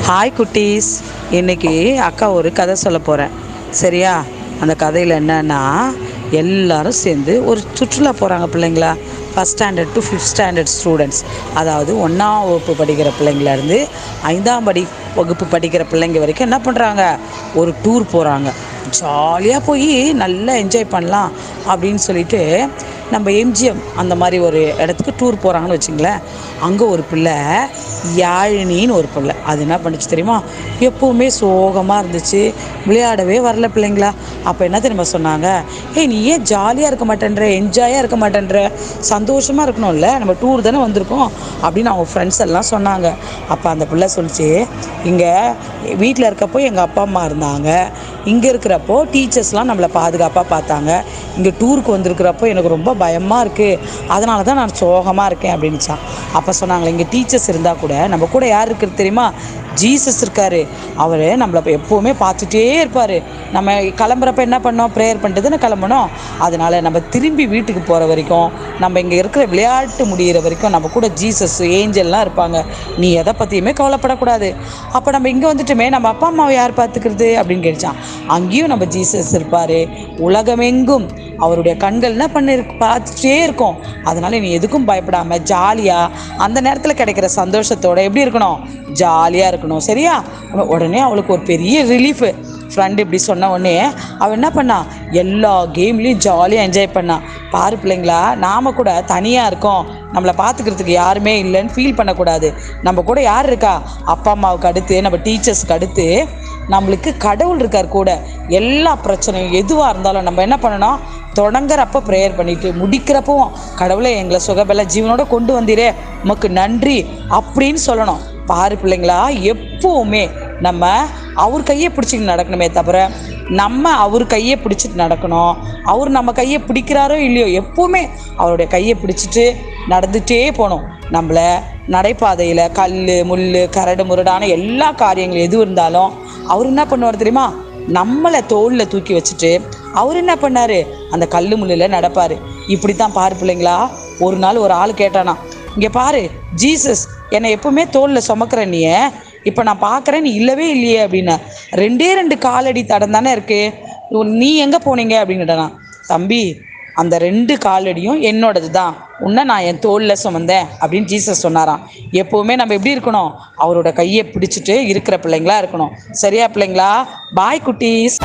Hi குட்டீஸ். இன்றைக்கி அக்கா ஒரு கதை சொல்ல போகிறேன், சரியா? அந்த கதையில் என்னன்னா, எல்லாரும் சேர்ந்து ஒரு சுற்றுலா போகிறாங்க பிள்ளைங்களா. First standard to fifth standard students, அதாவது 1ஆம் வகுப்பு படிக்கிற பிள்ளைங்கள்லேருந்து 5ஆம் வகுப்பு படிக்கிற பிள்ளைங்க வரைக்கும் என்ன பண்ணுறாங்க, ஒரு டூர் போகிறாங்க. ஜாலியாக போய் நல்லா என்ஜாய் பண்ணலாம் அப்படின்னு சொல்லிட்டு நம்ம எம்ஜிஎம் அந்த மாதிரி ஒரு இடத்துக்கு டூர் போகிறாங்கன்னு வச்சுங்களேன். அங்கே ஒரு பிள்ளை யாழினின்னு ஒரு பிள்ளை, அது என்ன பண்ணிச்சு தெரியுமா, எப்போவுமே சோகமாக இருந்துச்சு, விளையாடவே வரல பிள்ளைங்களா. அப்போ என்ன தெரியுமா சொன்னாங்க, நீ ஏன் ஜாலியாக இருக்க மாட்டேன்ற, என்ஜாயாக இருக்க மாட்டேன்ற, சந்தோஷமாக இருக்கணும்ல, நம்ம டூர் தானே வந்திருக்கோம் அப்படின்னு அவங்க ஃப்ரெண்ட்ஸ் எல்லாம் சொன்னாங்க. அப்போ அந்த பிள்ளை சொல்லிச்சு, இங்கே வீட்டில் இருக்கப்போ எங்கள் அப்பா அம்மா இருந்தாங்க, இங்கே இருக்கிறப்போ டீச்சர்ஸ்லாம் நம்மளை பாதுகாப்பாக பார்த்தாங்க, இங்கே டூருக்கு வந்திருக்கிறப்போ எனக்கு ரொம்ப பயமாக இருக்குது, அதனால தான் நான் சோகமாக இருக்கேன் அப்படின்னுச்சான். அப்போ சொன்னாங்களே, இங்கே டீச்சர்ஸ் இருந்தால் கூட நம்ம கூட யார் இருக்கிறது தெரியுமா, ஜீசஸ் இருக்கார். அவர் நம்மளை எப்போவுமே பார்த்துட்டே இருப்பார். நம்ம கிளம்புறப்ப என்ன பண்ணோம், ப்ரேயர் பண்ணிட்டு கிளம்பணும். அதனால் நம்ம திரும்பி வீட்டுக்கு போகிற வரைக்கும், நம்ம இங்கே இருக்கிற விளையாட்டு முடிகிற வரைக்கும் நம்ம கூட ஜீசஸ் ஏஞ்சல்லாம் இருப்பாங்க. நீ எதை பற்றியுமே கவலைப்படக்கூடாது. அப்போ நம்ம இங்கே வந்துட்டுமே நம்ம அப்பா அம்மாவை யார் பார்த்துக்கிறது அப்படின்னு கேட்டான். அங்கேயும் நம்ம ஜீசஸ் இருப்பார். உலகமெங்கும் அவருடைய கண்கள் என்ன பார்த்துட்டே இருக்கும். அதனால் நீ எதுக்கும் பயப்படாமல் ஜாலியாக அந்த நேரத்தில் கிடைக்கிற சந்தோஷத்தோடு எப்படி இருக்கணும், ஜாலியாக இருக்கணும், சரியா? உடனே அவளுக்கு ஒரு பெரிய ரிலீஃபு. ஃப்ரெண்டு இப்படி சொன்ன உடனே அவள் என்ன பண்ணா, எல்லா கேம்லேயும் ஜாலியாக என்ஜாய் பண்ணா. பாரு பிள்ளைங்களா, நாம் கூட தனியாக இருக்கோம், நம்மளை பார்த்துக்கிறதுக்கு யாருமே இல்லைன்னு ஃபீல் பண்ணக்கூடாது. நம்ம கூட யார் இருக்கா, அப்பா அம்மாவுக்கு அடுத்து நம்ம டீச்சர்ஸ்க்கு அடுத்து நம்மளுக்கு கடவுள் இருக்கார் கூட. எல்லா பிரச்சனையும் எதுவாக இருந்தாலும் நம்ம என்ன பண்ணணும், தொடங்குறப்போ ப்ரேயர் பண்ணிவிட்டு முடிக்கிறப்போ, கடவுளை எங்களை சுகபல ஜீவனோட கொண்டு வந்தீரே, உமக்கு நன்றி அப்படின்னு சொல்லணும். பாரு பிள்ளைங்களா, எப்போவுமே நம்ம அவர் கையை பிடிச்சிட்டு நடக்கணுமே தவிர நம்ம அவர் கையை பிடிச்சிட்டு நடக்கணும். அவர் நம்ம கையை பிடிக்கிறாரோ இல்லையோ, எப்போவுமே அவருடைய கையை பிடிச்சிட்டு நடந்துகிட்டே போகணும். நம்மளை நடைபாதையில் கல் முள் கரடு முரடான எல்லா காரியங்களும் எது இருந்தாலும் அவர் என்ன பண்ணுவார் தெரியுமா, நம்மளை தோளில் தூக்கி வச்சுட்டு அவர் என்ன பண்ணார், அந்த கல் முள்ளில் நடப்பார். இப்படி தான் பாரு பிள்ளைங்களா. ஒரு நாள் ஒரு ஆள் கேட்டானா, இங்கே பாரு ஜீசஸ் என்னை எப்பவுமே தோளில் சுமக்கிற நீ, இப்போ நான் பார்க்குறேன் நீ இல்லவே இல்லையே அப்படின்னா, 2 காலடி தடம் தானே இருக்கு, நீ எங்கே போனீங்க அப்படின்னு கேட்டானா. தம்பி, அந்த 2 காலடியும் என்னோடது தான், உன்னை நான் என் தோளில் சுமந்தேன் அப்படின்னு ஜீசஸ் சொன்னாராம். எப்போவுமே நம்ம எப்படி இருக்கணும், அவரோட கையை பிடிச்சிட்டு இருக்கிற பிள்ளைங்களா இருக்கணும், சரியா பிள்ளைங்களா? பாய் குட்டீஸ்.